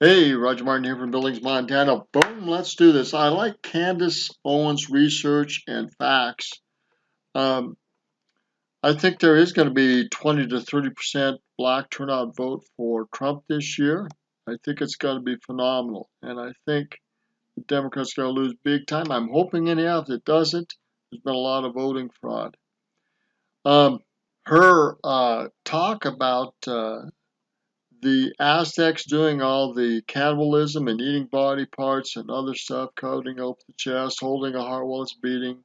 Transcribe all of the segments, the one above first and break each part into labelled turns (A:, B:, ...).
A: Hey, Roger Martin here from Billings, Montana. Boom, let's do this. I like Candace Owens' research and facts. Um, I think there is going to be 20 to 30% black turnout vote for Trump this year. I think it's going to be phenomenal. And I think the Democrats are going to lose big time. I'm hoping anyhow. If it doesn't, there's been a lot of voting fraud. Her talk about the Aztecs doing all the cannibalism and eating body parts and other stuff, cutting open the chest, holding a heart while it's beating,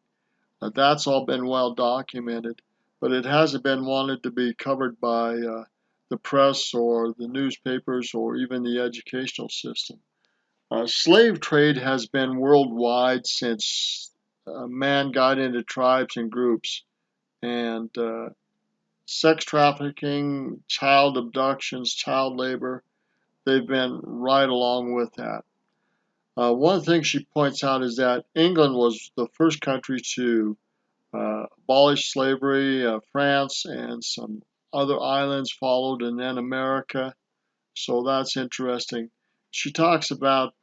A: that's all been well documented, but it hasn't been wanted to be covered by the press or the newspapers or even the educational system. Slave trade has been worldwide since man got into tribes and groups, and sex trafficking, child abductions, child labor, they've been right along with that. One of the things she points out is that England was the first country to abolish slavery. France and some other islands followed, and then America. So that's interesting. She talks about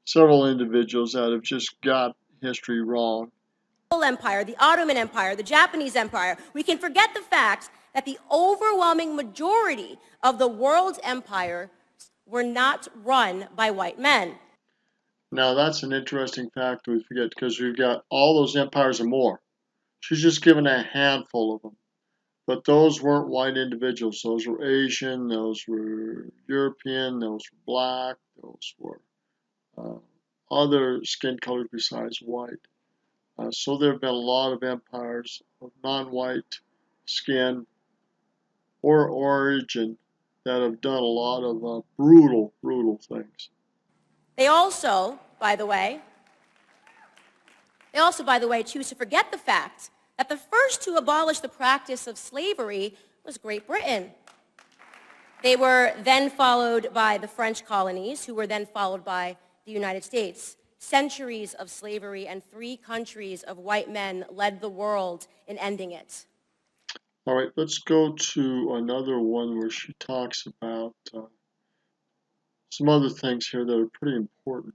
A: several individuals that have just got history wrong.
B: Empire, the Ottoman Empire, the Japanese Empire. We can forget the fact that the overwhelming majority of the world's empire were not run by white men.
A: Now that's an interesting fact we forget because we've got all those empires and more. She's just given a handful of them. But those weren't white individuals. Those were Asian, those were European, those were black, those were other skin colors besides white. So there have been a lot of empires of non-white skin or origin that have done a lot of brutal things.
B: They also, by the way, choose to forget the fact that the first to abolish the practice of slavery was Great Britain. They were then followed by the French colonies, who were then followed by the United States. Centuries of slavery and 3 countries of white men led the world in ending it.
A: All right, let's go to another one where she talks about some other things here that are pretty important.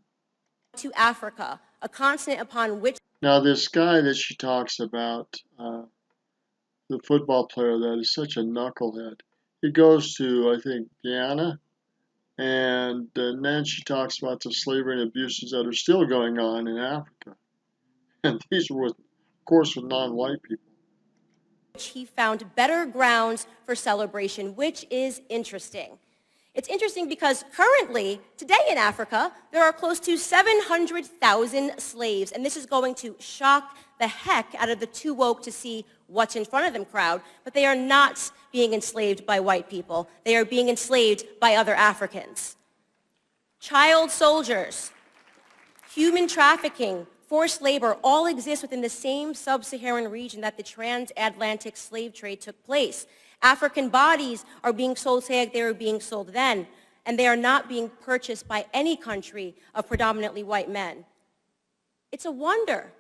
B: To Africa, a continent upon which...
A: Now, this guy that she talks about, the football player that is such a knucklehead, he goes to, I think, Guyana, and then she talks about the slavery and abuses that are still going on in Africa. And these were, of course, with non-white people.
B: He found better grounds for celebration, which is interesting. It's interesting because currently, today in Africa, there are close to 700,000 slaves, and this is going to shock the heck out of the too woke to see what's in front of them crowd, but they are not being enslaved by white people. They are being enslaved by other Africans. Child soldiers, human trafficking, forced labor all exist within the same sub-Saharan region that the transatlantic slave trade took place. African bodies are being sold today like they were being sold then, and they are not being purchased by any country of predominantly white men. It's a wonder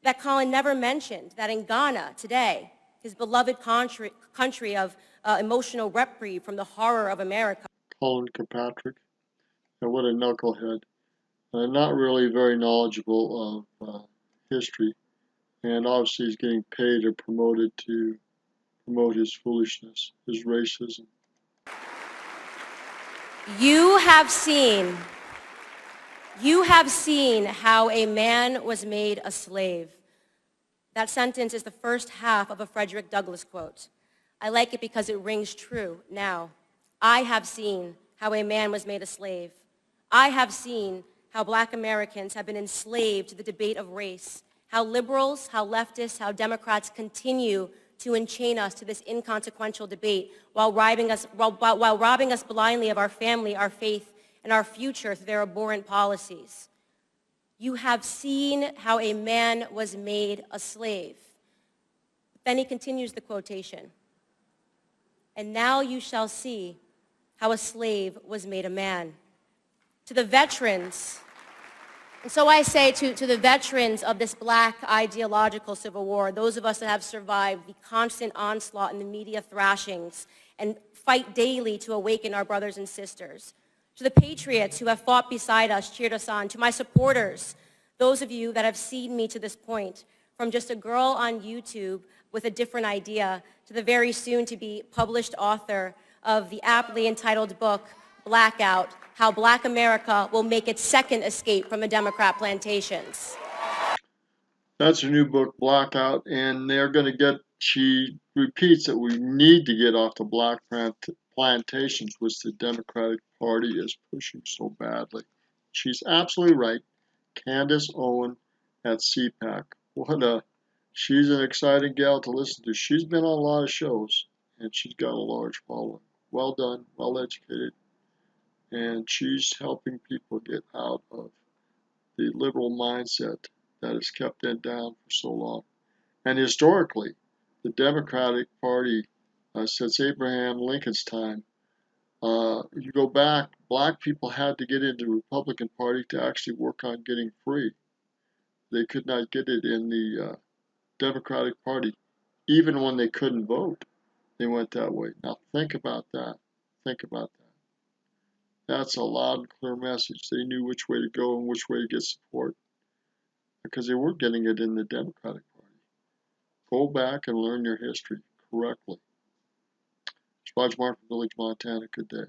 B: that Colin never mentioned that in Ghana today, his beloved country of emotional reprieve from the horror of America.
A: Colin Kirkpatrick, and what a knucklehead. Not really very knowledgeable of history, and obviously he's getting paid or promoted to promote his foolishness, his racism.
B: You have seen how a man was made a slave. That sentence is the first half of a Frederick Douglass quote. I like it because it rings true now. I have seen how a man was made a slave. I have seen how black Americans have been enslaved to the debate of race, how liberals, how leftists, how Democrats continue to enchain us to this inconsequential debate while robbing us blindly of our family, our faith, and our future through their abhorrent policies. You have seen how a man was made a slave. Then he continues the quotation. And now you shall see how a slave was made a man. To the veterans, and so I say to the veterans of this black ideological civil war, those of us that have survived the constant onslaught and the media thrashings and fight daily to awaken our brothers and sisters. To the patriots who have fought beside us, cheered us on, to my supporters, those of you that have seen me to this point, from just a girl on YouTube with a different idea to the very soon to be published author of the aptly entitled book, Blackout, How Black America Will Make Its Second Escape from the Democrat Plantations.
A: That's her new book, Blackout, and they're going to get, she repeats that we need to get off the black plantations, which the Democratic Party is pushing so badly. She's absolutely right. Candace Owen at CPAC. She's an exciting gal to listen to. She's been on a lot of shows, and she's got a large following. Well done, well educated, and she's helping people get out of the liberal mindset that has kept them down for so long. And historically, the Democratic Party, since Abraham Lincoln's time, you go back, black people had to get into the Republican Party to actually work on getting free. They could not get it in the Democratic Party, even when they couldn't vote. They went that way. Now think about that. Think about that. That's a loud and clear message. They knew which way to go and which way to get support because they were getting it in the Democratic Party. Go back and learn your history correctly. It's Roger Martin from Village, Montana. Good day.